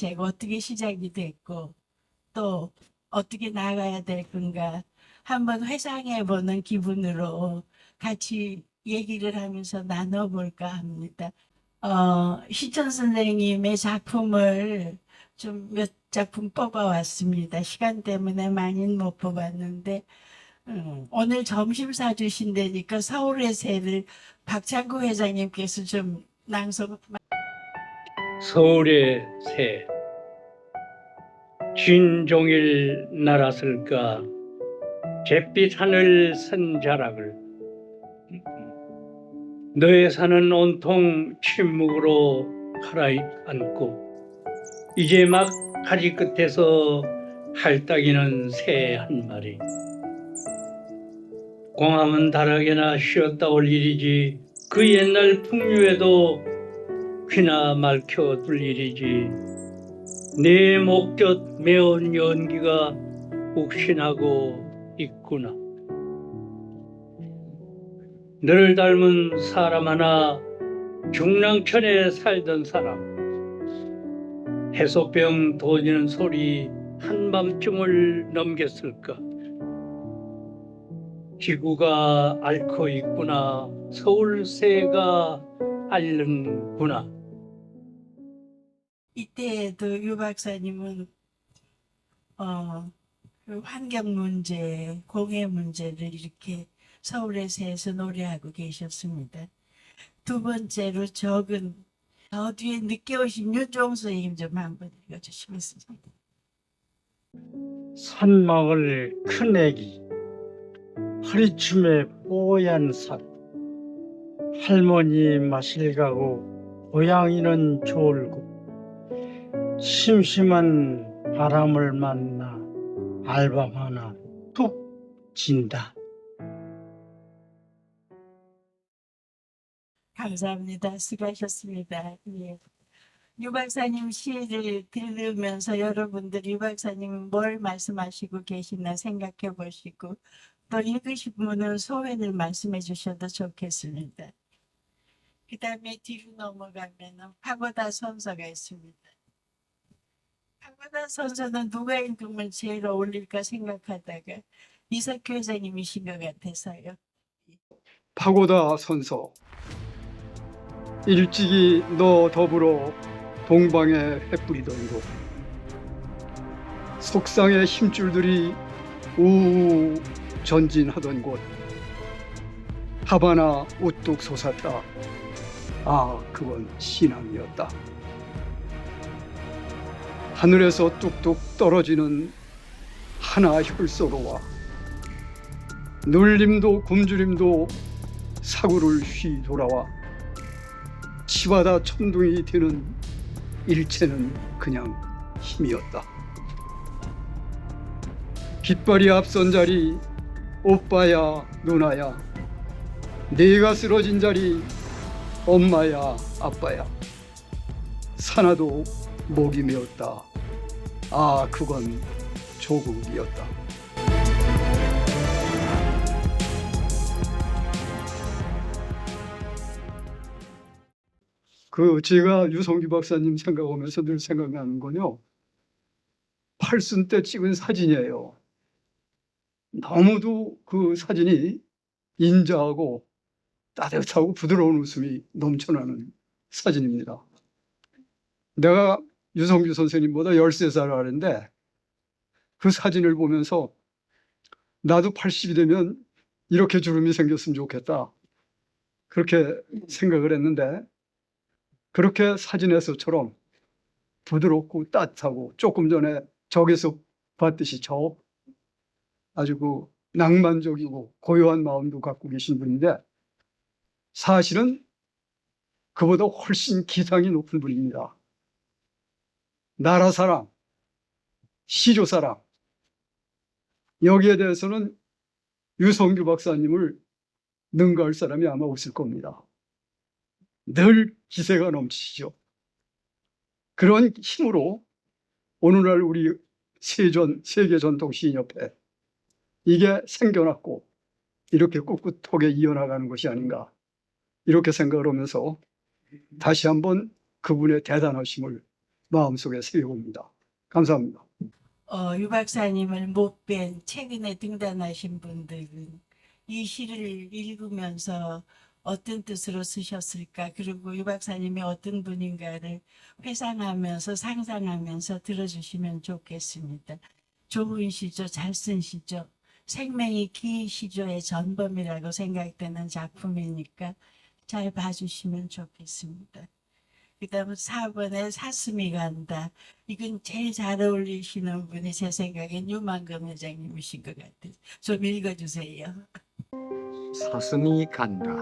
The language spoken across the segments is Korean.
정책 어떻게 시작이 됐고 또 어떻게 나가야 될 건가 한번 회상해보는 기분으로 같이 얘기를 하면서 나눠볼까 합니다. 희천 선생님의 작품을 좀 몇 작품 뽑아왔습니다. 시간 때문에 많이는 못 뽑았는데 오늘 점심 사주신다니까 서울의 새를 박창구 회장님께서 좀 낭송. 서울의 새 진종일 날았을까 잿빛 하늘 산 자락을 너의 산은 온통 침묵으로 가라앉고 이제 막 가지 끝에서 할딱이는 새 한 마리 공함은 다락에나 쉬었다 올 일이지 그 옛날 풍류에도 귀나 맑혀둘 일이지 내 목곁 매운 연기가 욱신하고 있구나. 너를 닮은 사람 하나 중랑천에 살던 사람 해소병 도지는 소리 한밤중을 넘겼을까. 지구가 앓고 있구나. 서울새가 앓는구나. 이때에도 유 박사님은 그 환경 문제, 공해 문제를 이렇게 서울의 새에서 노래하고 계셨습니다. 두 번째로 적은 저 뒤에 늦게 오신 윤종 선생님 좀 한번 읽어주시겠습니다. 산마을 큰애기 허리춤에 뽀얀 산 할머니 마실 가고 고양이는 졸고 심심한 바람을 만나 알밤 하나 툭 진다. 감사합니다. 수고하셨습니다. 예. 유 박사님 시를 들으면서 여러분들 유 박사님 뭘 말씀하시고 계시나 생각해 보시고 또 읽으신 분은 소회를 말씀해 주셔도 좋겠습니다. 그 다음에 뒤로 넘어가면 파고다 선서가 있습니다. 파고다 선서는 누가 읽으면 제일 어울릴까 생각하다가 이석규 회장님이신 것 같아서요. 파고다 선서. 일찍이 너 더불어 동방에 햇뿌리던 곳 속상의 힘줄들이 우우 전진하던 곳 하바나 우뚝 솟았다. 아, 그건 신앙이었다. 하늘에서 뚝뚝 떨어지는 하나 혈서로와 눌림도 굶주림도 사구를 휘 돌아와 치바다 천둥이 되는 일체는 그냥 힘이었다. 깃발이 앞선 자리 오빠야 누나야 네가 쓰러진 자리 엄마야 아빠야 사나도 목이 메었다. 아, 그건 조국이었다. 제가 유성규 박사님 생각하면서 늘 생각나는 건요, 팔순 때 찍은 사진이에요. 너무도 그 사진이 인자하고 따뜻하고 부드러운 웃음이 넘쳐나는 사진입니다. 내가 유성규 선생님보다 13살 어린데 그 사진을 보면서 나도 80이 되면 이렇게 주름이 생겼으면 좋겠다. 그렇게 생각을 했는데 그렇게 사진에서처럼 부드럽고 따뜻하고 조금 전에 저기서 봤듯이 저 아주 그 낭만적이고 고요한 마음도 갖고 계신 분인데 사실은 그보다 훨씬 기상이 높은 분입니다. 나라 사랑, 시조 사랑, 여기에 대해서는 유성규 박사님을 능가할 사람이 아마 없을 겁니다. 늘 기세가 넘치시죠. 그런 힘으로 오늘날 우리 세계전통시인협회 이게 생겨났고 이렇게 꿋꿋하게 이어나가는 것이 아닌가 이렇게 생각을 하면서 다시 한번 그분의 대단하심을 마음속에 새겨옵니다. 감사합니다. 유 박사님을 못 뵌 최근에 등단하신 분들은 이 시를 읽으면서 어떤 뜻으로 쓰셨을까, 그리고 유 박사님이 어떤 분인가를 회상하면서 상상하면서 들어주시면 좋겠습니다. 좋은 시죠, 잘 쓴 시죠, 생명이 긴 시조의 전범이라고 생각되는 작품이니까 잘 봐주시면 좋겠습니다. 그 다음에 4번에 사슴이 간다. 이건 제일 잘 어울리시는 분이 제 생각엔 유만금 회장님이신 것 같아요. 좀 읽어주세요. 사슴이 간다.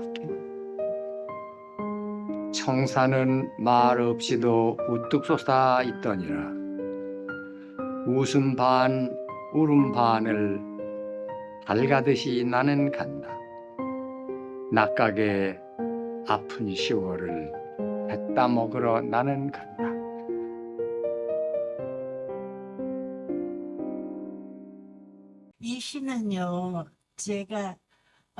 청사는 말 없이도 우뚝 솟아 있더니라. 웃음 반 울음 반을 달가듯이 나는 간다. 낙각의 아픈 10월을 뱉다 먹으러 나는 간다. 이 시는요, 제가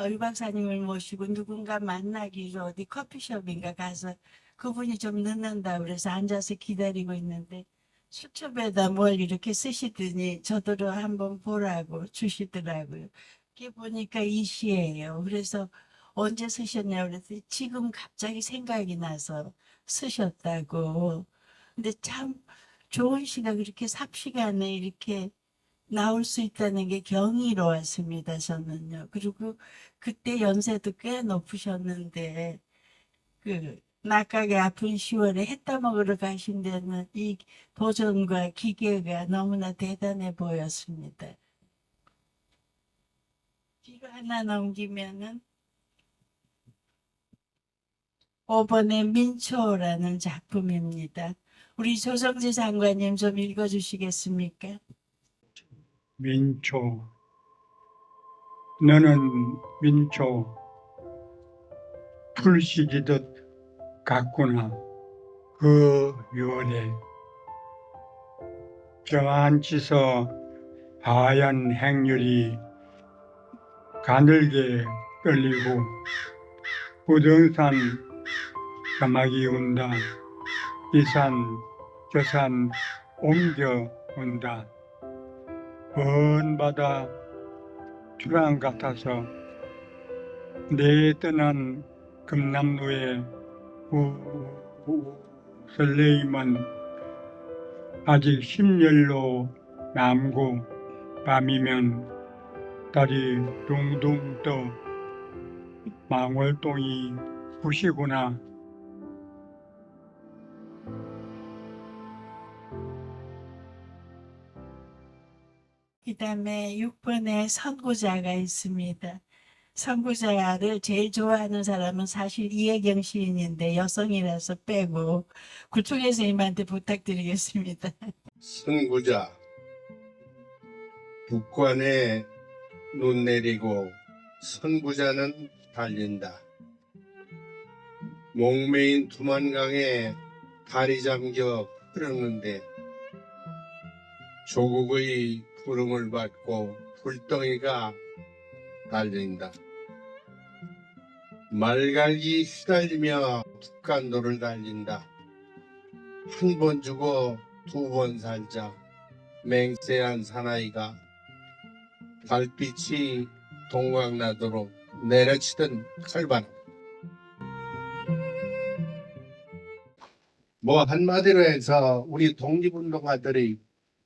유 박사님을 모시고 누군가 만나기로 어디 커피숍인가 가서 그분이 좀 늦는다 그래서 앉아서 기다리고 있는데 수첩에다 뭘 이렇게 쓰시더니 저더러 한번 보라고 주시더라고요. 이게 보니까 이 시예요. 그래서 언제 쓰셨냐고 그랬더니 지금 갑자기 생각이 나서 쓰셨다고. 근데 참 좋은 시가 그렇게 삽시간에 이렇게 나올 수 있다는 게 경이로웠습니다, 저는요. 그리고 그때 연세도 꽤 높으셨는데, 낙각의 아픈 10월에 해 따먹으러 가신 데는 이 도전과 기계가 너무나 대단해 보였습니다. 뒤로 하나 넘기면은, 5번의 민초라는 작품입니다. 우리 조성재 장관님 좀 읽어주시겠습니까? 민초, 너는 민초 풀 시리듯 같구나. 그 유월에 껴앉혀서 하얀 행렬이 가늘게 떨리고 부동산 까마귀 온다. 이 산 저 산 옮겨 온다. 먼 바다 주랑 같아서 내 떠난 금남로의 설레임은 아직 10열로 남고 밤이면 달이 둥둥 떠 망월동이 부시구나. 그 다음에 6번에 선구자가 있습니다. 선구자를 제일 좋아하는 사람은 사실 이혜경 시인인데 여성이라서 빼고 굴뚝 선생님한테 부탁드리겠습니다. 선구자 북관에 눈 내리고 선구자는 달린다. 목매인 두만강에 다리 잠겨 흐르는데 조국의 부름을 받고 불덩이가 달린다. 말갈기 휘달리며 북간도를 달린다. 한 번 주고 두 번 살자 맹세한 사나이가 달빛이 동광나도록 내려치던 칼바람. 뭐 한마디로 해서 우리 독립운동가들의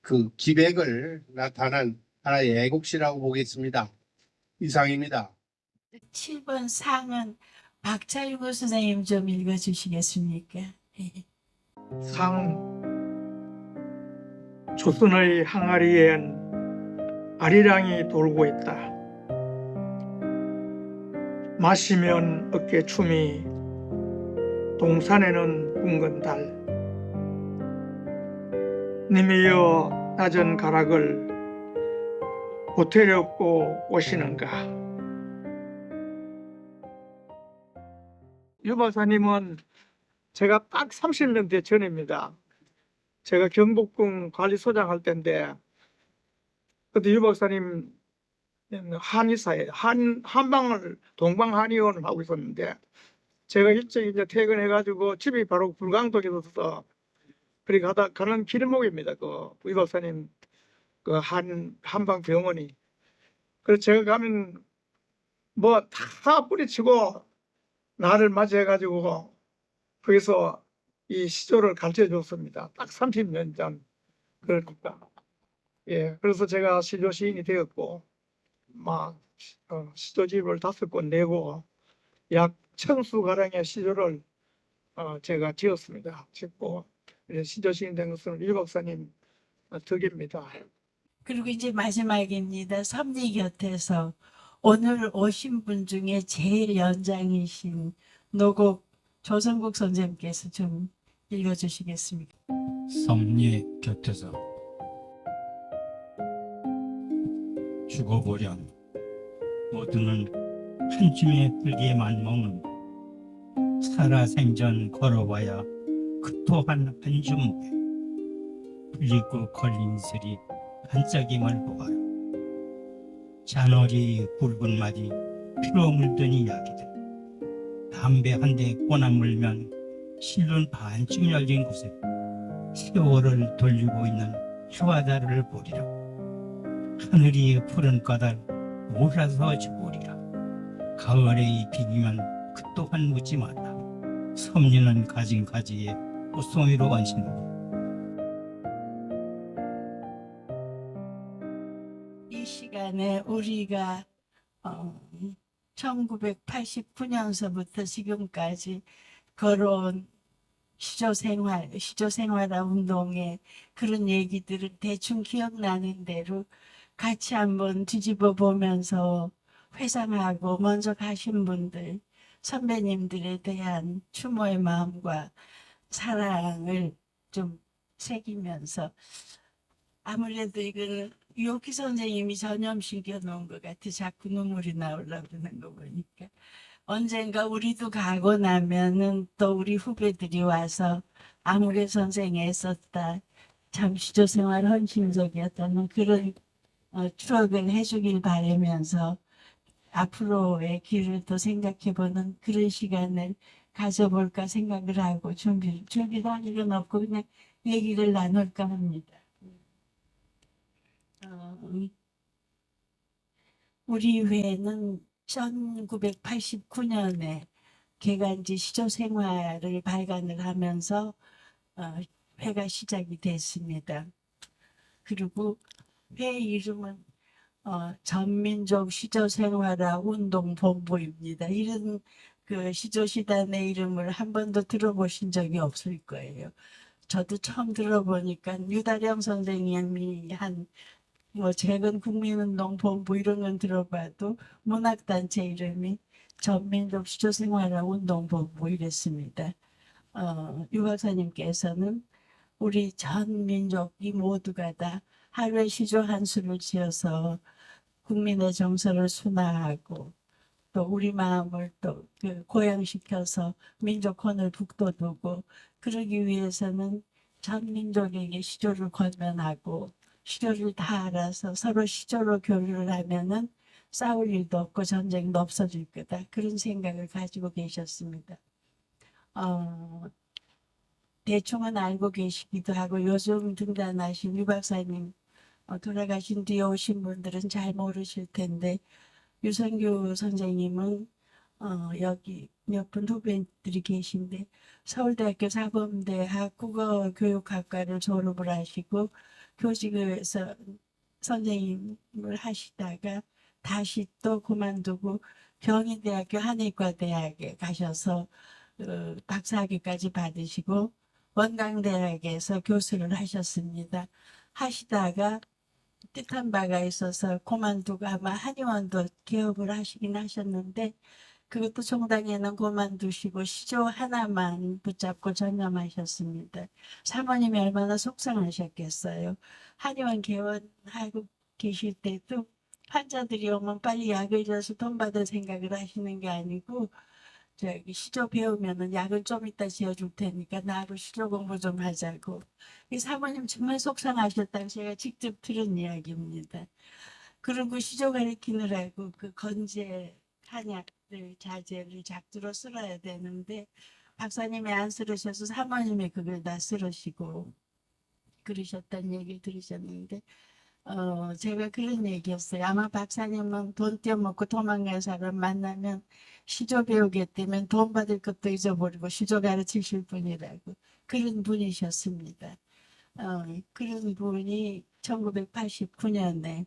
그 기백을 나타난 하나의 애국시라고 보겠습니다. 이상입니다. 7번 상은 박철구 선생님 좀 읽어주시겠습니까? 상 조선의 항아리엔 아리랑이 돌고 있다. 마시면 어깨춤이 동산에는 붉은 달. 님이여 낮은 가락을 보태려고 오시는가. 유 박사님은 제가 딱 30년 전입니다. 제가 경복궁 관리소장 할 때인데 그때 유 박사님 한의사에 한방을 동방한의원을 하고 있었는데 제가 일찍 이제 퇴근해가지고 집이 바로 불광동에 있어서 그리 가는 길목입니다. 이 박사님 그 한방 병원이. 그래서 제가 가면 뭐 다 뿌리치고 나를 맞이해가지고 거기서 이 시조를 가르쳐 줬습니다. 딱 30년 전. 그러니까. 예, 그래서 제가 시조 시인이 되었고, 막, 시조집을 5권 내고, 약 1000수가량의 시조를 제가 지었습니다. 짓고, 시조 시인 된 것은 유 박사님 덕입니다. 그리고 이제 마지막입니다. 섭리 곁에서 오늘 오신 분 중에 제일 연장이신 노곡 조성국 선생님께서 좀 읽어주시겠습니까? 섭리 곁에서 죽어보련 모두는 한 줌의 흙에만 먹는 살아생전 걸어와야 그 또한 한 줌에 풀리고 걸린 슬이 반짝임을 보아요. 잔어리 붉은 말이 피로 물든 이야기들 담배 한 대 꼬나 물면 실눈 반쯤 열린 곳에 세월을 돌리고 있는 휴화다를 보리라. 하늘이 푸른 까닭 몰아서 주보리라. 가을에 비기면 그 또한 묻지 마라. 섭리는 가진 가지에 꽃송이로 얹힌다. 이 시간에 우리가 1989년서부터 지금까지 걸어온 시조생활화 운동의 그런 얘기들을 대충 기억나는 대로 같이 한번 뒤집어 보면서 회상하고 먼저 가신 분들, 선배님들에 대한 추모의 마음과 사랑을 좀 새기면서 아무래도 이거는 유옥희 선생님이 전염시켜 놓은 것 같아. 자꾸 눈물이 나오려고 그러는 거 보니까. 언젠가 우리도 가고 나면은 또 우리 후배들이 와서 아무래 선생이 애썼다. 참 시조생활 헌신적이었다는 그런 추억을 해주길 바라면서 앞으로의 길을 또 생각해보는 그런 시간을 가져볼까 생각을 하고 준비를 할 일은 없고 그냥 얘기를 나눌까 합니다. 우리 회는 1989년에 개간지 시조생활을 발간을 하면서 회가 시작이 됐습니다. 그리고 회 이름은 전민족 시조생활화 운동본부입니다. 이런 그 시조시단의 이름을 한 번도 들어보신 적이 없을 거예요. 저도 처음 들어보니까 유다령 선생님이 한 최근 국민운동본부 이런 건 들어봐도 문학단체 이름이 전민족 시조생활화 운동본부 이랬습니다. 유 박사님께서는 우리 전 민족이 모두가 다 하루에 시조 한 수를 지어서 국민의 정서를 순화하고 또 우리 마음을 또 고양시켜서 민족혼을 북돋우고 그러기 위해서는 전 민족에게 시조를 권면하고 시조를 다 알아서 서로 시조로 교류를 하면은 싸울 일도 없고 전쟁도 없어질 거다. 그런 생각을 가지고 계셨습니다. 대충은 알고 계시기도 하고 요즘 등단하신 유 박사님 돌아가신 뒤에 오신 분들은 잘 모르실 텐데 유선규 선생님은 여기 몇 분 후배들이 계신데 서울대학교 사범대학 국어교육학과를 졸업을 하시고 교직에서 선생님을 하시다가 다시 또 그만두고 경희대학교 한의과대학에 가셔서 박사학위까지 받으시고 원광대학에서 교수를 하셨습니다. 하시다가 뜻한 바가 있어서 그만두고 아마 한의원도 개업을 하시긴 하셨는데 그것도 종당에는 그만두시고 시조 하나만 붙잡고 전념하셨습니다. 사모님이 얼마나 속상하셨겠어요. 한의원 개원하고 계실 때도 환자들이 오면 빨리 약을 줘서 돈 받을 생각을 하시는 게 아니고 저기 시조 배우면은 약을 좀 이따 지어줄 테니까 나하고 시조 공부 좀 하자고. 이 사모님 정말 속상하셨다고 제가 직접 들은 이야기입니다. 그리고 시조 가르치느라고 그 건제 한약들 자재를 작두로 쓸어야 되는데 박사님이 안 쓰러셔서 사모님이 그걸 다 쓰러시고 그러셨다는 얘기 들으셨는데 제가 그런 얘기했어요. 아마 박사님은 돈 떼어먹고 도망간 사람 만나면 시조 배우겠다면 돈 받을 것도 잊어버리고 시조 가르치실 분이라고 그런 분이셨습니다. 그런 분이 1989년에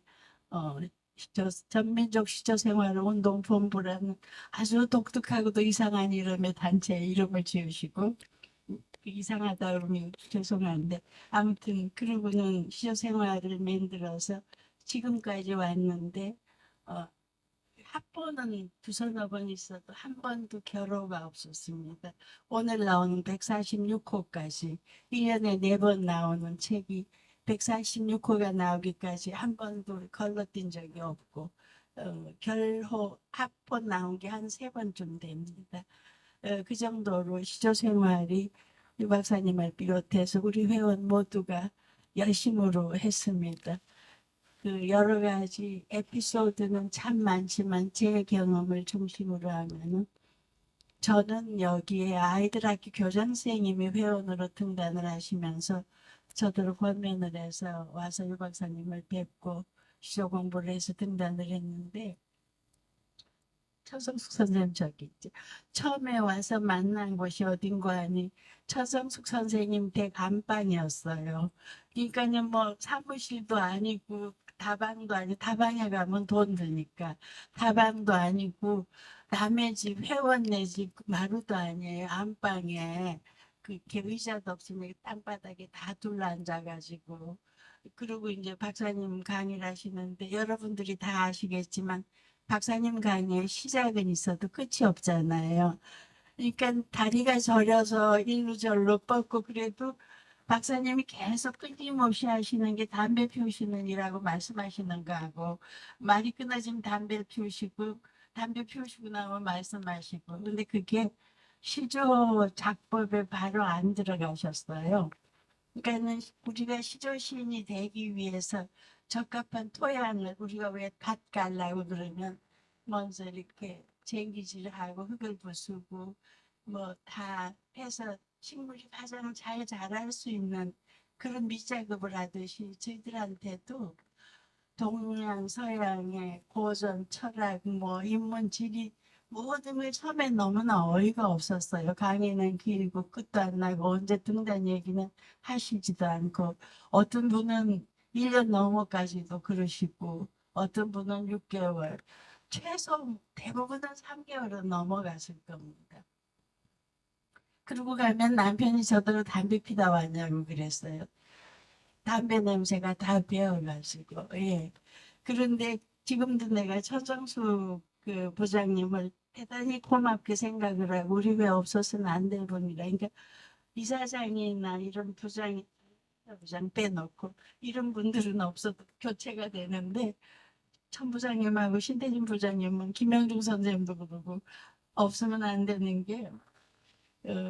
전민족 시조생활운동본부라는 아주 독특하고도 이상한 이름의 단체의 이름을 지으시고 이상하다 그러면 죄송한데 아무튼 그러고는 시조생활을 만들어서 지금까지 왔는데 학번은 두서너 번 있어도 한 번도 결호가 없었습니다. 오늘 나오는 146호까지 1년에 4번 나오는 책이 146호가 나오기까지 한 번도 걸러뛴 적이 없고 결호 학번 나온 게 한 3번쯤 됩니다. 그 정도로 시조생활이 유 박사님을 비롯해서 우리 회원 모두가 열심으로 했습니다. 그 여러 가지 에피소드는 참 많지만 제 경험을 중심으로 하면은 저는 여기에 아이들 학교 교장선생님이 회원으로 등단을 하시면서 저들을 권면을 해서 와서 유 박사님을 뵙고 시조 공부를 해서 등단을 했는데 처성숙 선생님 저기 있지. 처음에 와서 만난 곳이 어딘가 하니 처성숙 선생님 댁 안방이었어요. 그러니까요 뭐 사무실도 아니고 다방도 아니고 다방에 가면 돈 드니까 다방도 아니고 남의 집 회원네 집 마루도 아니에요. 안방에 그렇게 의자도 없으니 땅바닥에 다 둘러앉아가지고 그리고 이제 박사님 강의를 하시는데 여러분들이 다 아시겠지만 박사님 강의의 시작은 있어도 끝이 없잖아요. 그러니까 다리가 저려서 일로 절로 뻗고 그래도 박사님이 계속 끊임없이 하시는 게 담배 피우시는 일하고 말씀하시는 거하고 말이 끊어지면 담배 피우시고 담배 피우시고 나면 말씀하시고 근데 그게 시조 작법에 바로 안 들어가셨어요. 그러니까는 우리가 시조 시인이 되기 위해서 적합한 토양을 우리가 왜 밭 갈라고 그러면 먼저 이렇게 쟁기질하고 흙을 부수고 뭐 다 해서 식물이 가장 잘 자랄 수 있는 그런 밑작업을 하듯이 저희들한테도 동양 서양의 고전 철학 뭐 인문지리 모든 걸 처음에 너무나 어이가 없었어요. 강의는 길고 끝도 안 나고 언제 등단 얘기는 하시지도 않고 어떤 분은 1년 넘어까지도 그러시고 어떤 분은 6개월 최소 대부분은 3개월은 넘어갔을 겁니다. 그러고 가면 남편이 저더러 담배 피다 왔냐고 그랬어요. 담배 냄새가 다 배어가지고 예. 그런데 지금도 내가 처정수 그 부장님을 대단히 고맙게 생각을 하고 우리 왜 없었으면 안 될 분이라. 그러니까 이사장이나 이런 부장 빼놓고 이런 분들은 없어도 교체가 되는데 천 부장님하고 신대진 부장님은 김영중 선생님도 그러고 없으면 안 되는 게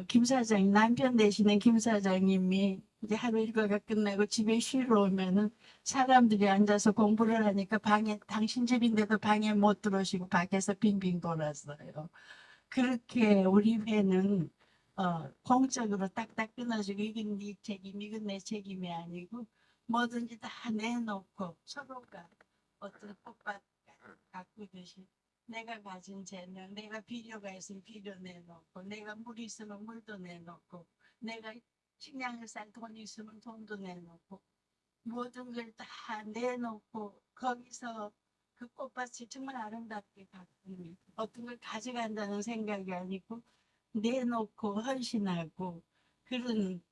김 사장님 남편 되시는 김 사장님이 이제 하루 일과가 끝나고 집에 쉬러 오면은 사람들이 앉아서 공부를 하니까 방에 당신 집인데도 방에 못 들어오시고 밖에서 빙빙 돌았어요. 그렇게 우리 회는 공적으로 딱딱 끊어지고 이건 네 책임 이건 내 책임이 아니고 뭐든지 다 내놓고 서로가 어떤 꽃밭 가꾸듯이 내가 가진 재능, 내가 비료가 있으면 비료 내놓고, 내가 물이 있으면 물도 내놓고, 내가 식량을 쌀 돈이 있으면 돈도 내놓고, 모든 걸 다 내놓고, 거기서 그 꽃밭이 정말 아름답게 가꾸니, 어떤 걸 가져간다는 생각이 아니고, 내놓고 헌신하고,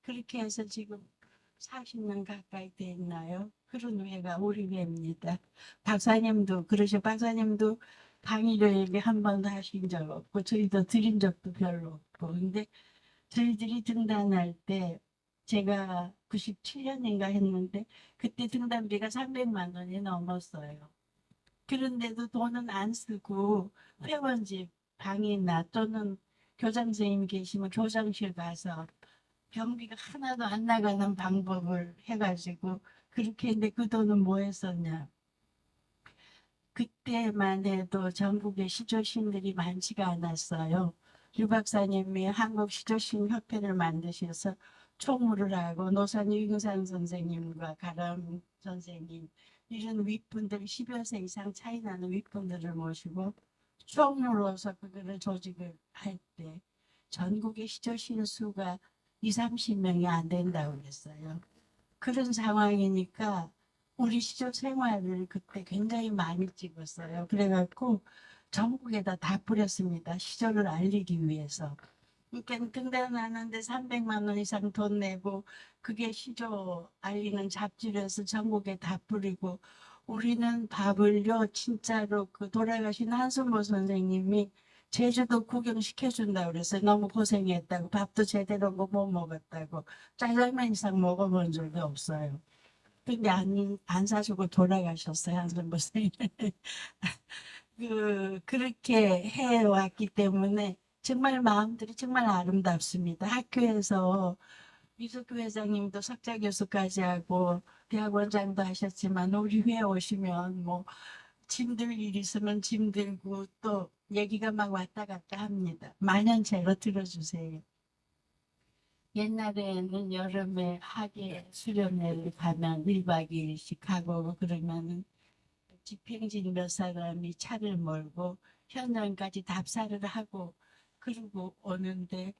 그렇게 해서 지금 40년 가까이 됐나요? 그런 회가 우리 회입니다. 박사님도 그러셔. 박사님도 강의를 얘기 한 번도 하신 적 없고 저희도 드린 적도 별로 없고 근데 저희들이 등단할 때 제가 97년인가 했는데 그때 등단비가 300만 원이 넘었어요. 그런데도 돈은 안 쓰고 회원집 방이나 또는 교장 선생님 계시면 교장실 가서 경비가 하나도 안 나가는 방법을 해가지고 그렇게 했는데 그 돈은 뭐 했었냐. 그때만 해도 전국에 시조신들이 많지가 않았어요. 유 박사님이 한국 시조신 협회를 만드셔서 총무를 하고 노산 유경산 선생님과 가람 선생님 이런 윗분들 10여 세 이상 차이 나는 윗분들을 모시고 총무로서 그거를 조직을 할 때 전국의 시조신 수가 2, 30명이 안 된다고 그랬어요. 그런 상황이니까 우리 시조 생활을 그때 굉장히 많이 찍었어요. 그래갖고 전국에다 다 뿌렸습니다. 시조를 알리기 위해서. 그러니까 등단하는데 300만 원 이상 돈 내고 그게 시조 알리는 잡지로서 전국에 다 뿌리고 우리는 밥을요 진짜로 그 돌아가신 한순모 선생님이 제주도 구경시켜준다고 그랬어요. 너무 고생했다고 밥도 제대로 못 먹었다고 짜장면 이상 먹어본 적이 없어요. 근데 안 사주고 돌아가셨어요 한순모 선생님. 그렇게 해왔기 때문에 정말 마음들이 정말 아름답습니다. 학교에서 이석규 회장님도 석자 교수까지 하고 대학원장도 하셨지만 우리 회에 오시면 뭐 짐들 일 있으면 짐 들고 또 얘기가 막 왔다 갔다 합니다. 만연체로 들어주세요. 옛날에는 여름에 학예 수련회를 가면 1박 2일씩 하고 그러면은 집행진 몇 사람이 차를 몰고 현장까지 답사를 하고 그러고 오는데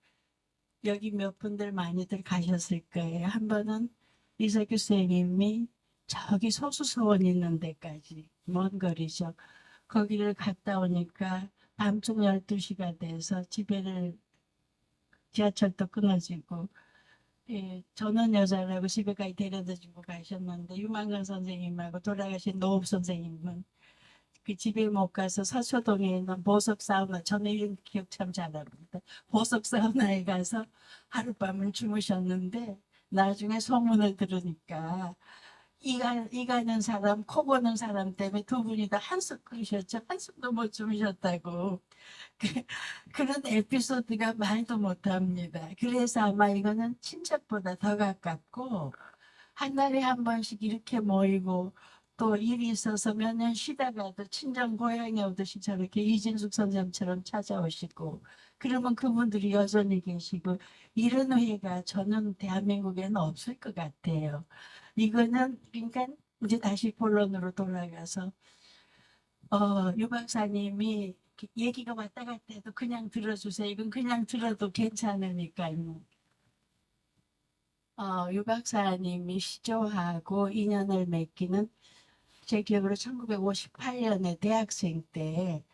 여기 몇 분들 많이들 가셨을 거예요. 한 번은 이석규 선생님이 저기 소수소원 있는 데까지 먼 거리죠. 거기를 갔다 오니까 밤중 12시가 돼서 집에를 지하철도 끊어지고 예, 저는 여자라고 집에까지 데려다주고 가셨는데 유만근 선생님하고 돌아가신 노업 선생님은 그 집에 못 가서 서초동에 있는 보석 사우나 저는 이런 기억 참 잘합니다. 보석 사우나에 가서 하룻밤을 주무셨는데 나중에 소문을 들으니까 이 가는 사람, 코 고는 사람 때문에 두 분이 다 한숨 그러셨죠. 한숨도 못 주무셨다고. 그런 에피소드가 말도 못합니다. 그래서 아마 이거는 친척보다 더 가깝고 한 달에 한 번씩 이렇게 모이고 또 일이 있어서 몇 년 쉬다가도 친정 고향에 오듯이 저렇게 이진숙 선생님처럼 찾아오시고 그러면 그분들이 여전히 계시고 이런 회가 저는 대한민국에는 없을 것 같아요. 이거는 그러니까 이제 다시 본론으로 돌아가서 유 박사님이 얘기가 왔다 갔다 해도 그냥 들어주세요. 이건 그냥 들어도 괜찮으니까요. 유 박사님이 시조하고 인연을 맺기는 제 기억으로 1958년에 대학생 때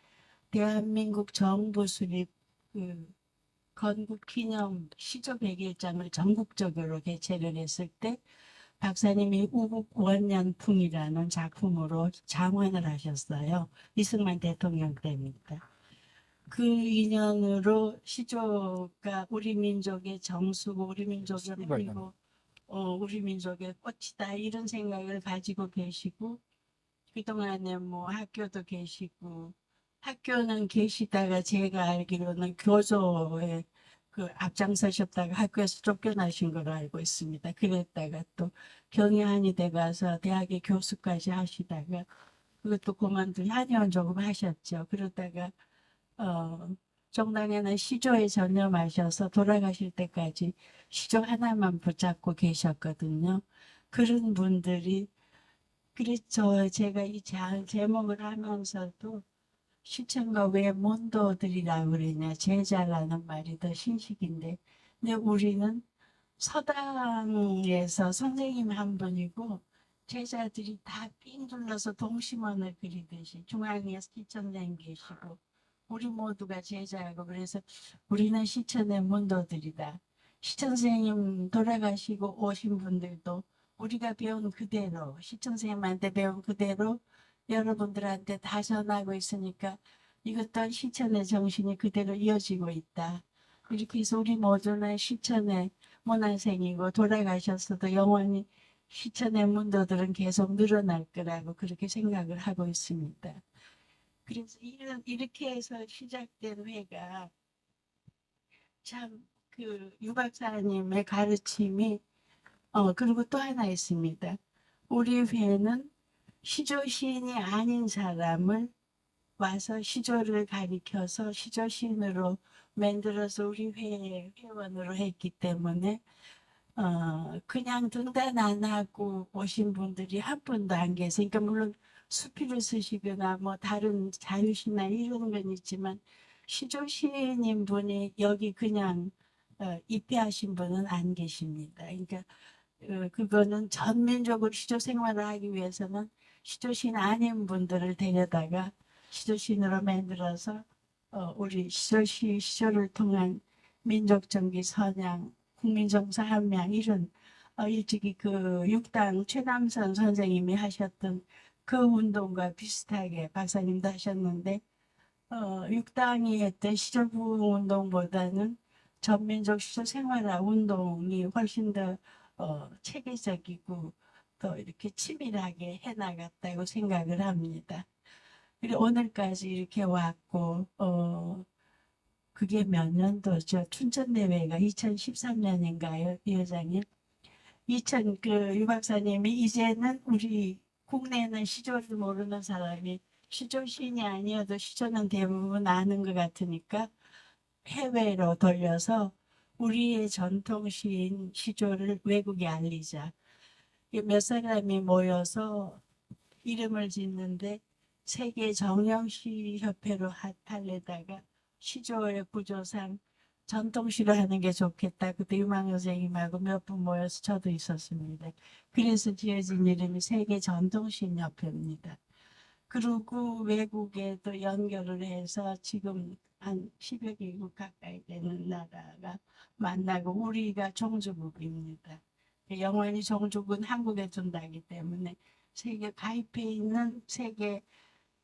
대한민국 정부 수립 그 건국 기념 시조 100일장을 전국적으로 개최를 했을 때 박사님이 우국 원년풍이라는 작품으로 장원을 하셨어요. 이승만 대통령 때입니다. 그 인연으로 시조가 우리 민족의 정수고 우리 민족의 그리고 우리 민족의 꽃이다 이런 생각을 가지고 계시고 그동안에 뭐 학교도 계시고 학교는 계시다가 제가 알기로는 교조에 그 앞장서셨다가 학교에서 쫓겨나신 걸로 알고 있습니다. 그랬다가 또 경희한이 돼가서 대학의 교수까지 하시다가 그것도 그만두고 한의원 조금 하셨죠. 그러다가 정당에는 시조에 전념하셔서 돌아가실 때까지 시조 하나만 붙잡고 계셨거든요. 그런 분들이 그렇죠. 제가 이 제목을 하면서도 시청과 왜 mond오들이라고 그러냐 제자라는 말이 더 신식인데 근데 우리는 서당에서 선생님 한 분이고 제자들이 다 삥 둘러서 동심원을 그리듯이 중앙에 시천님 계시고 우리 모두가 제자고 그래서 우리는 시천의 mond오들이다. 시천 선생님 돌아가시고 오신 분들도 우리가 배운 그대로 시청 선생님한테 배운 그대로 여러분들한테 다 전하고 있으니까 이것도 시천의 정신이 그대로 이어지고 있다. 이렇게 해서 우리 모두는 시천의 문화생이고 돌아가셨어도 영원히 시천의 문도들은 계속 늘어날 거라고 그렇게 생각을 하고 있습니다. 그래서 이렇게 해서 시작된 회가 참 그 유 박사님의 가르침이 그리고 또 하나 있습니다. 우리 회는 시조 시인이 아닌 사람을 와서 시조를 가리켜서 시조신으로 만들어서 우리 회원으로 했기 때문에 그냥 등단 안 하고 오신 분들이 한 분도 안 계세요. 그러니까 물론 수필을 쓰시거나 뭐 다른 자유시나 이런 건 있지만 시조시인 분이 여기 그냥 입회하신 분은 안 계십니다. 그러니까 그거는 전민족으로 시조 생활을 하기 위해서는 시조신 아닌 분들을 데려다가 시조신으로 만들어서 우리 시조를 통한 민족정기 선양, 국민정서 함양 이런 일찍이 그 육당 최남선 선생님이 하셨던 그 운동과 비슷하게 박사님도 하셨는데 육당이 했던 시조부흥 운동보다는 전민족 시조 생활화 운동이 훨씬 더 체계적이고 또 이렇게 치밀하게 해나갔다고 생각을 합니다. 그리고 오늘까지 이렇게 왔고 그게 몇 년도죠? 춘천대회가 2013년인가요, 이 회장님? 유 박사님이 이제는 우리 국내에는 시조를 모르는 사람이 시조신이 아니어도 시조는 대부분 아는 것 같으니까 해외로 돌려서 우리의 전통시인 시조를 외국에 알리자. 몇 사람이 모여서 이름을 짓는데 세계 정령시 협회로 하려다가 시조의 구조상 전통시로 하는 게 좋겠다. 그때 유망 선생님하고 몇 분 모여서 저도 있었습니다. 그래서 지어진 이름이 세계 전통시인 협회입니다. 그리고 외국에도 연결을 해서 지금 한 10여 개국 가까이 되는 나라가 만나고 우리가 종주국입니다. 영원히 종주국은 한국에 둔다기 때문에 세계 가입해 있는 세계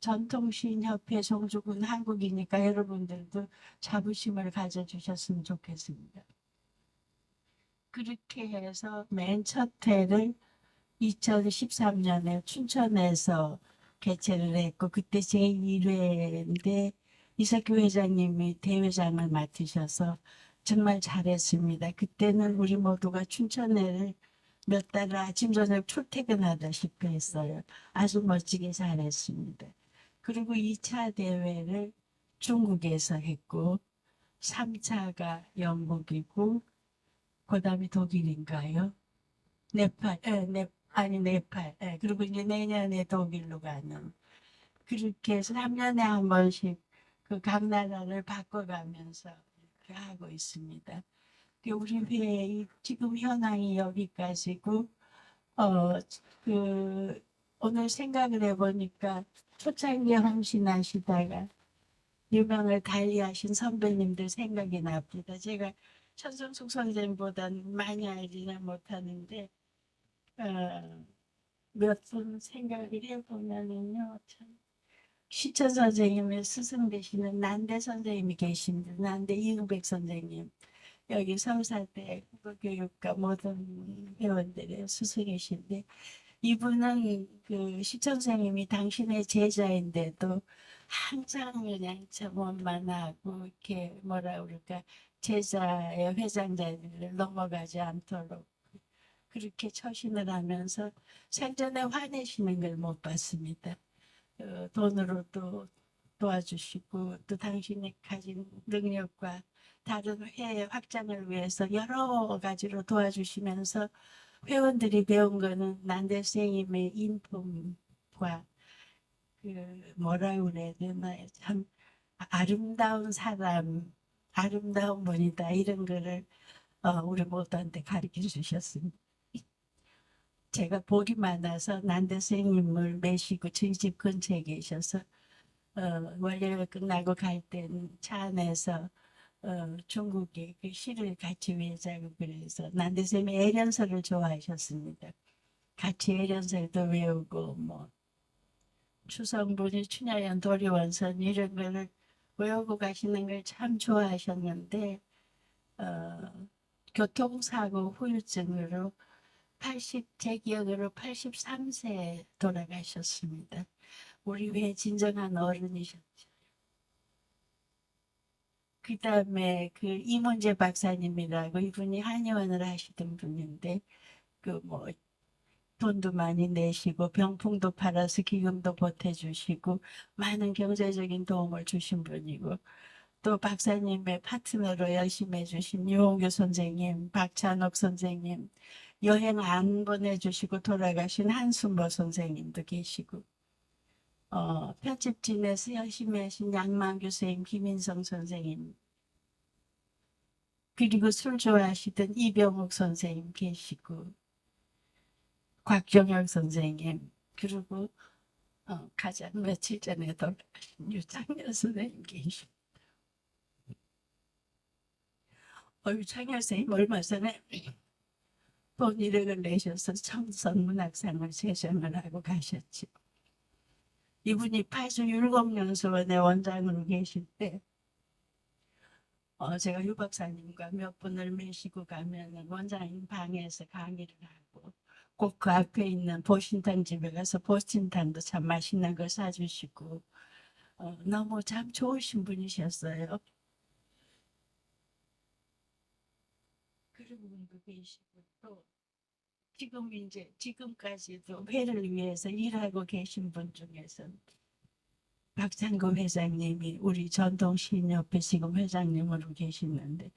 전통시인협회 종주국은 한국이니까 여러분들도 자부심을 가져주셨으면 좋겠습니다. 그렇게 해서 맨 첫 회를 2013년에 춘천에서 개최를 했고 그때 제1회인데 이석규 회장님이 대회장을 맡으셔서 정말 잘했습니다. 그때는 우리 모두가 춘천회를 몇 달을 아침 저녁 출퇴근하다시피 했어요. 아주 멋지게 잘했습니다. 그리고 2차 대회를 중국에서 했고 3차가 영국이고 그 다음에 독일인가요? 네팔. 그리고 이제 내년에 독일로 가는. 그렇게 해서 3년에 한 번씩 그 각 나라를 바꿔가면서 이렇게 하고 있습니다. 우리 회 지금 현황이 여기까지고, 오늘 생각을 해보니까 초창기에 헌신하시다가 유명을 달리하신 선배님들 생각이 납니다. 제가 천성숙 선생님보다는 많이 알지는 못하는데, 몇 분 생각을 해보면은요, 참, 시천 선생님의 스승 되시는 난대 선생님이 계십니다. 난대 이응백 선생님. 여기 서울사대 국어교육과 모든 회원들의 스승이신데, 이분은 그 시천 선생님이 당신의 제자인데도 항상 그냥 참 원만하고, 이렇게 뭐라 그럴까, 제자의 회장 자리를 넘어가지 않도록 그렇게 처신을 하면서 생전에 화내시는 걸 못 봤습니다. 돈으로도 도와주시고 또 당신이 가진 능력과 다른 회 확장을 위해서 여러 가지로 도와주시면서 회원들이 배운 거는 난대 선생님의 인품과 그 뭐라 그래야 되나 참 아름다운 사람, 아름다운 분이다 이런 거를 우리 모두한테 가르쳐 주셨습니다. 제가 복이 많아서 난대 선생님을 매시고 저희 집 근처에 계셔서 월요일 끝나고 갈 때는 차 안에서 중국의 그 시를 같이 외자고 그래서 난대 선생님이 애련서를 좋아하셨습니다. 같이 애련서도 외우고 뭐 추성분이 춘향연 도리원선 이런 거를 외우고 가시는 걸 참 좋아하셨는데 교통사고 후유증으로 제 기억으로 83세 돌아가셨습니다. 우리 회 진정한 어른이셨죠. 그 다음에 그 이문재 박사님이라고 이분이 한의원을 하시던 분인데 그 뭐 돈도 많이 내시고 병풍도 팔아서 기금도 보태주시고 많은 경제적인 도움을 주신 분이고 또 박사님의 파트너로 열심히 해주신 유홍규 선생님, 박찬옥 선생님, 여행 안 보내주시고 돌아가신 한순보 선생님도 계시고 편집진에서 열심히 하신 양만규 선생님, 김인성 선생님 그리고 술 좋아하시던 이병욱 선생님 계시고 곽정혁 선생님 그리고 가장 며칠 전에 돌아가신 유창열 선생님 계시고 유창열 선생님 얼마 전에 돈 1억을 내셔서 청선문학상을 제정을 하고 가셨죠. 이분이 파주율곡연수원의 원장으로 계실 때 제가 유 박사님과 몇 분을 모시고 가면 원장님 방에서 강의를 하고 꼭 그 앞에 있는 보신탕 집에 가서 보신탕도 참 맛있는 걸 사주시고 너무 참 좋으신 분이셨어요. 그런 분도 계시고 또 지금까지도 회를 위해서 일하고 계신 분 중에서 박찬구 회장님이 우리 전통시인협회 지금 회장님으로 계시는데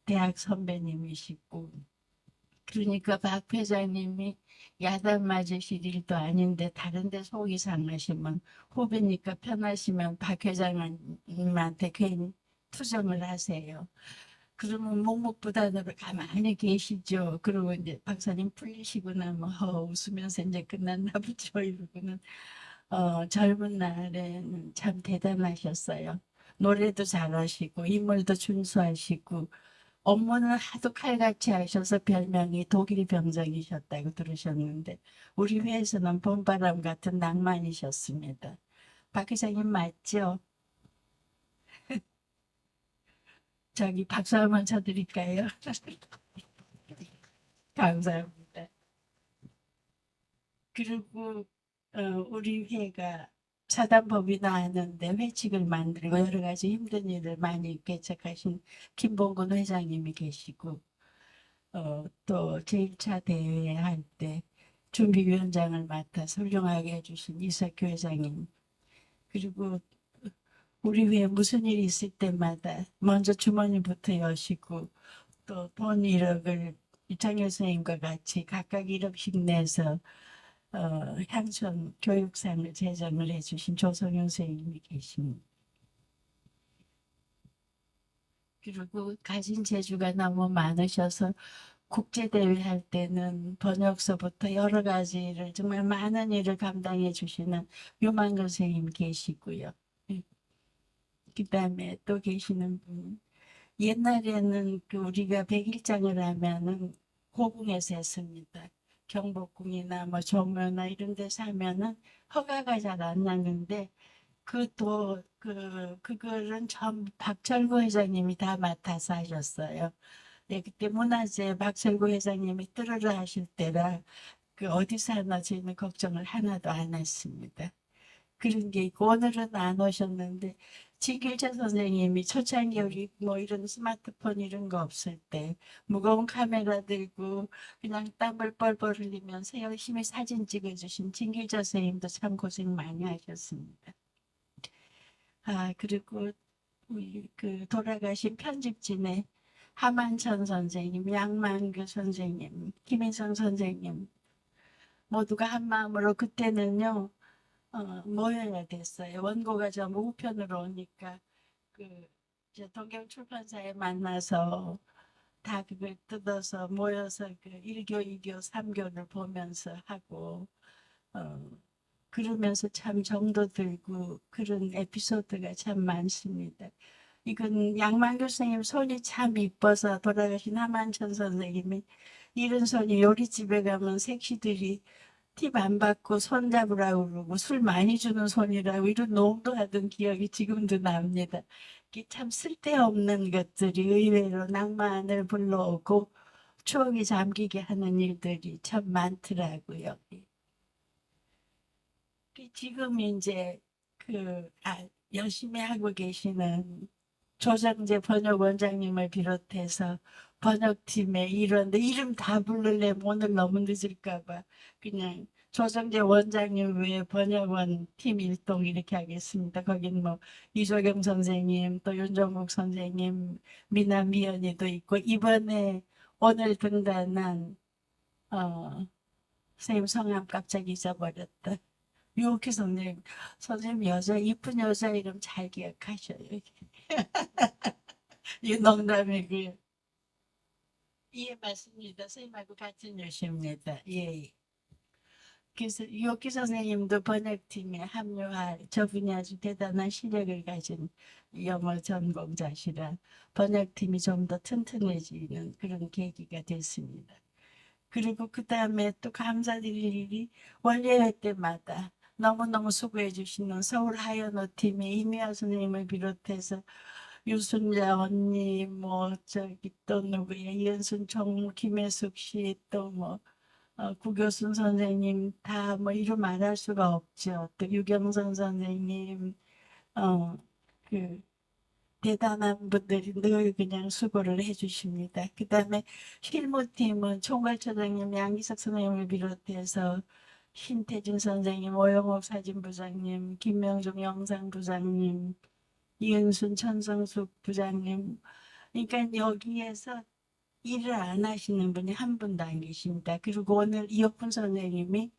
대학 선배님이시고 그러니까 박 회장님이 야단 맞으실 일도 아닌데 다른 데 속이 상하시면 후배니까 편하시면 박 회장님한테 괜히 투정을 하세요. 그러면 묵묵부단으로 가만히 계시죠. 그리고 이제 박사님 풀리시고 나면 웃으면서 이제 끝났나 보죠. 이러고는 젊은 날에는 참 대단하셨어요. 노래도 잘하시고 인물도 준수하시고 업무는 하도 칼같이 하셔서 별명이 독일 병정이셨다고 들으셨는데 우리 회에서는 봄바람 같은 낭만이셨습니다. 박 회장님 맞죠? 저기 박수 한번 쳐드릴까요? 감사합니다. 그리고 우리 회가 사단법이 나왔는데 회칙을 만들고 여러 가지 힘든 일을 많이 개척하신 김봉근 회장님이 계시고 또 제1차 대회 할 때 준비위원장을 맡아서 훌륭하게 해주신 이석규 회장님 그리고 우리 회에 무슨 일이 있을 때마다 먼저 주머니부터 여시고 또 돈 1억을 이창열 선생님과 같이 각각 1억씩 내서 향촌 교육상을 제정을 해주신 조성윤 선생님이 계십니다. 그리고 가진 재주가 너무 많으셔서 국제대회 할 때는 번역서부터 여러 가지를 정말 많은 일을 감당해 주시는 유만근 선생님 계시고요. 그 다음에 또 계시는 분 옛날에는 그 우리가 백일장을 하면은 고궁에서 했습니다. 경복궁이나 뭐 종묘나 이런 데서 하면은 허가가 잘 안 나는데 그거는 전 박철구 회장님이 다 맡아서 하셨어요. 네, 그때 문화재 박철구 회장님이 뜨르르 하실 때라 그 어디서 하나 저희는 걱정을 하나도 안 했습니다. 그런 게 있고 오늘은 안 오셨는데 진길자 선생님이 초창기 뭐 이런 스마트폰 이런 거 없을 때 무거운 카메라 들고 그냥 땀을 뻘뻘 흘리면서 열심히 사진 찍어주신 진길자 선생님도 참 고생 많이 하셨습니다. 그리고 우리 그 돌아가신 편집진의 하만천 선생님, 양만규 선생님, 김인성 선생님 모두가 한 마음으로 그때는요 모여야 됐어요. 원고가 전부 우편으로 오니까 이제 동경 출판사에 만나서 다 그걸 뜯어서 모여서 그 1교, 2교, 3교를 보면서 하고 그러면서 참 정도 들고 그런 에피소드가 참 많습니다. 이건 양만규 선생님 손이 참 이뻐서 돌아가신 하만천 선생님이 이런 손이 요리집에 가면 색시들이 팁 안 받고 손 잡으라고 그러고 술 많이 주는 손이라고 이런 농도 하던 기억이 지금도 납니다. 이게 참 쓸데없는 것들이 의외로 낭만을 불러오고 추억이 잠기게 하는 일들이 참 많더라고요. 지금 이제 열심히 하고 계시는 조정재 번역원장님을 비롯해서 번역팀의 일원데 이름 다 부르려면 오늘 너무 늦을까봐 그냥 조정재 원장님 외에 번역원 팀 일동 이렇게 하겠습니다. 거긴 뭐 이소경 선생님, 또 윤정국 선생님, 미남 미연이도 있고 이번에 오늘 등단한 선생님 성함 갑자기 잊어버렸다. 유옥희 선생님, 선생님 여자 이쁜 여자 이름 잘 기억하셔요. 이 농담이고요. 예, 맞습니다. 선생님하고 같은 여시입니다. 예. 그래서 유옥희 선생님도 번역팀에 합류할 저분이 아주 대단한 실력을 가진 영어 전공자시라 번역팀이 좀 더 튼튼해지는 그런 계기가 됐습니다. 그리고 그 다음에 또 감사드릴 일이 원래회 때마다 너무너무 수고해 주시는 서울 하연호 팀의 이미아 선생님을 비롯해서 유순자 언니, 뭐, 저기 또 누구야, 이은순 총무, 김혜숙 씨, 또 뭐, 구교순 선생님, 다 뭐 이름 말할 수가 없죠. 또 유경선 선생님, 그, 대단한 분들이 늘 그냥 수고를 해주십니다. 그 다음에 실무팀은 총괄처장님 양기석 선생님을 비롯해서 신태진 선생님, 오영옥 사진부장님, 김명중 영상부장님, 이은순 천성숙 부장님. 그러니까 여기에서 일을 안 하시는 분이 한 분도 안 계십니다. 그리고 오늘 이혁훈 선생님이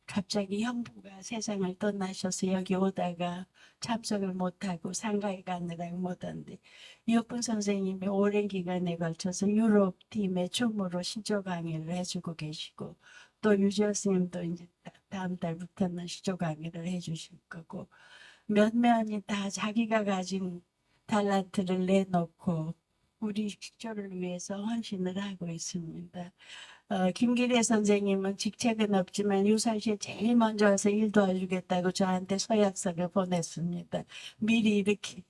갑자기 형부가 세상을 떠나셔서 여기 오다가 참석을 못하고 상가에 가느라고 못한데 이혁훈 선생님이 오랜 기간에 걸쳐서 유럽 팀의 줌으로 시조 강의를 해주고 계시고 또 유지호 선생님도 이제 다음 달부터는 시조 강의를 해주실 거고 면면이 다 자기가 가진 탤런트를 내놓고 우리 식조를 위해서 헌신을 하고 있습니다. 김기래 선생님은 직책은 없지만 유사시에 제일 먼저 와서 일 도와주겠다고 저한테 서약서를 보냈습니다. 미리 이렇게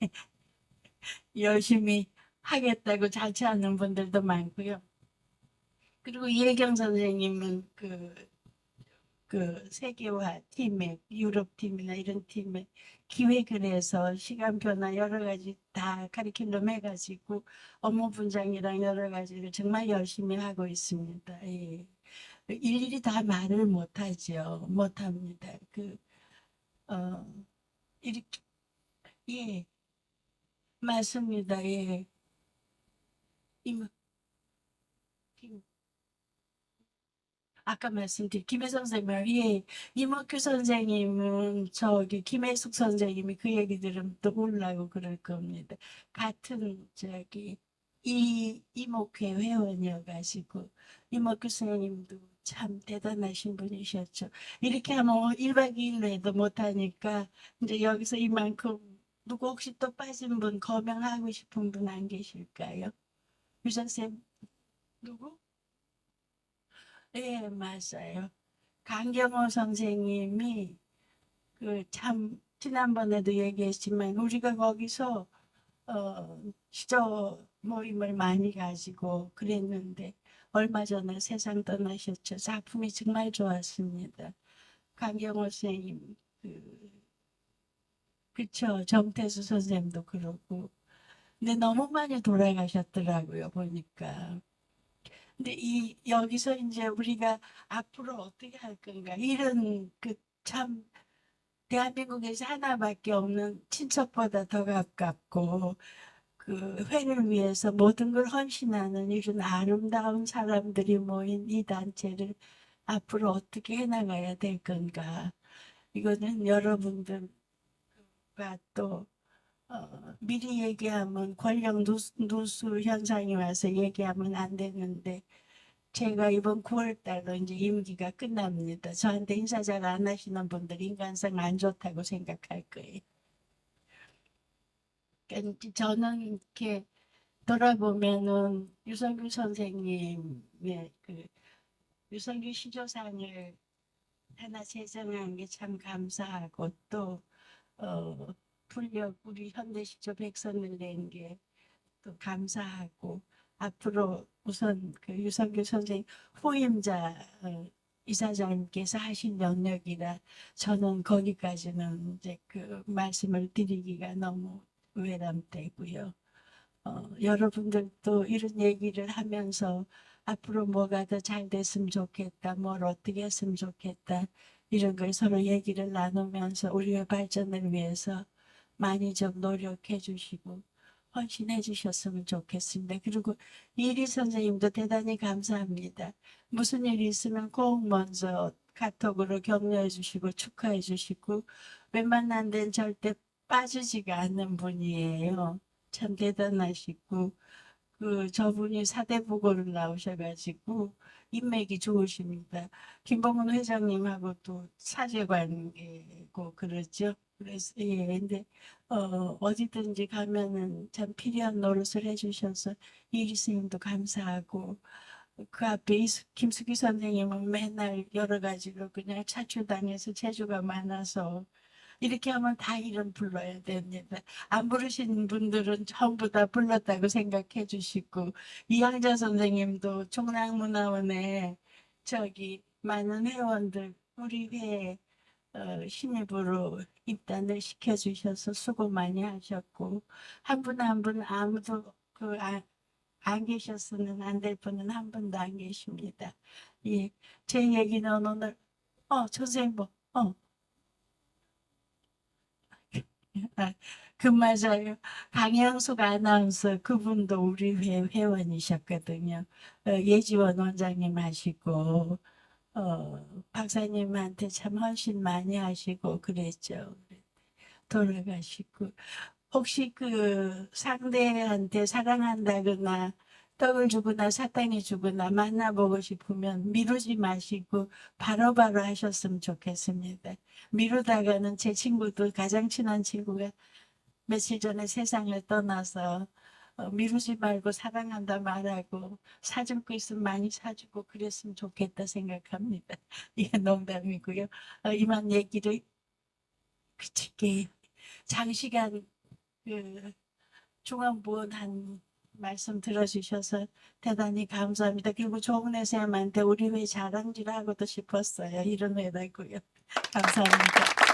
열심히 하겠다고 자처하는 분들도 많고요. 그리고 이혜경 선생님은 그 세계화 팀에 유럽 팀이나 이런 팀에 기획을 해서 시간표나 여러 가지 다 카리큘럼 해가지고 업무 분장이랑 여러 가지를 정말 열심히 하고 있습니다. 예. 일일이 다 말을 못하죠. 못합니다. 이렇게 예 맞습니다. 예. 이모 아까 말씀드린 김혜선 선생님, 예, 이목규 선생님은 저기 김혜숙 선생님이 그 얘기 들으면 또 울라고 그럴 겁니다. 같은 저기 이목회 회원이어가지고 이목규 선생님도 참 대단하신 분이셨죠. 이렇게 하면 1박 2일로 해도 못하니까 이제 여기서 이만큼 누구 혹시 또 빠진 분 거명하고 싶은 분 안 계실까요? 유 선생님 누구? 네, 맞아요. 강경호 선생님이 참 지난번에도 얘기했지만 우리가 거기서 시조 모임을 많이 가지고 그랬는데 얼마 전에 세상 떠나셨죠. 작품이 정말 좋았습니다. 강경호 선생님 그쵸. 정태수 선생님도 그렇고 근데 너무 많이 돌아가셨더라고요 보니까. 근데 여기서 이제 우리가 앞으로 어떻게 할 건가 이런 참 대한민국에서 하나밖에 없는 친척보다 더 가깝고 그 회를 위해서 모든 걸 헌신하는 이런 아름다운 사람들이 모인 이 단체를 앞으로 어떻게 해나가야 될 건가 이거는 여러분들과 또 미리 얘기하면 권력 누수 현상이 와서 얘기하면 안 되는데 제가 이번 9월 달로 이제 임기가 끝납니다. 저한테 인사 잘 안 하시는 분들 인간성 안 좋다고 생각할 거예요. 그러니까 저는 이렇게 돌아보면은 유성규 선생님의 유성규 시조상을 하나 제정한 게 참 감사하고 또 우리 현대시조 백선을 낸 게 또 감사하고 앞으로 우선 유성규 선생님 후임자 이사장님께서 하신 영역이라 저는 거기까지는 이제 말씀을 드리기가 너무 외람되고요. 여러분들도 이런 얘기를 하면서 앞으로 뭐가 더 잘 됐으면 좋겠다, 뭘 어떻게 했으면 좋겠다, 이런 걸 서로 얘기를 나누면서 우리의 발전을 위해서 많이 좀 노력해 주시고 헌신해 주셨으면 좋겠습니다. 그리고 이리 선생님도 대단히 감사합니다. 무슨 일이 있으면 꼭 먼저 카톡으로 격려해 주시고 축하해 주시고 웬만한 데는 절대 빠지지가 않는 분이에요. 참 대단하시고 저분이 사대부고를 나오셔가지고 인맥이 좋으십니다. 김봉은 회장님하고 또 사제관계고 그러죠. 그래서 근데 어디든지 가면은 참 필요한 노릇을 해주셔서 이리 스님도 감사하고 그 앞에 김숙희 선생님은 맨날 여러 가지로 그냥 차출당해서 재주가 많아서 이렇게 하면 다 이름 불러야 됩니다. 안 부르신 분들은 전부 다 불렀다고 생각해 주시고 이양자 선생님도 총랑문화원에 많은 회원들 우리 회 신입으로 입단을 시켜주셔서 수고 많이 하셨고 한 분 한 분 아무도 안 계셨으면 안 될 분은 한 분도 안 계십니다. 예, 제 얘기는 오늘 선생님 맞아요. 강영숙 아나운서 그분도 우리 회원이셨거든요. 예지원 원장님 하시고 박사님한테 참 헌신 많이 하시고 그랬죠. 돌아가시고 혹시 그 상대한테 사랑한다거나 떡을 주거나 사탕이 주거나 만나보고 싶으면 미루지 마시고 바로바로 하셨으면 좋겠습니다. 미루다가는 제 친구도 가장 친한 친구가 며칠 전에 세상을 떠나서 미루지 말고 사랑한다 말하고 사줄 거 있으면 많이 사주고 그랬으면 좋겠다 생각합니다. 이게 농담이고요. 이만 얘기를 그칠게요. 장시간 중앙부원 말씀 들어주셔서 대단히 감사합니다. 그리고 조은혜 쌤한테 우리 회 자랑질 하고도 싶었어요. 이런 회라고요. 감사합니다.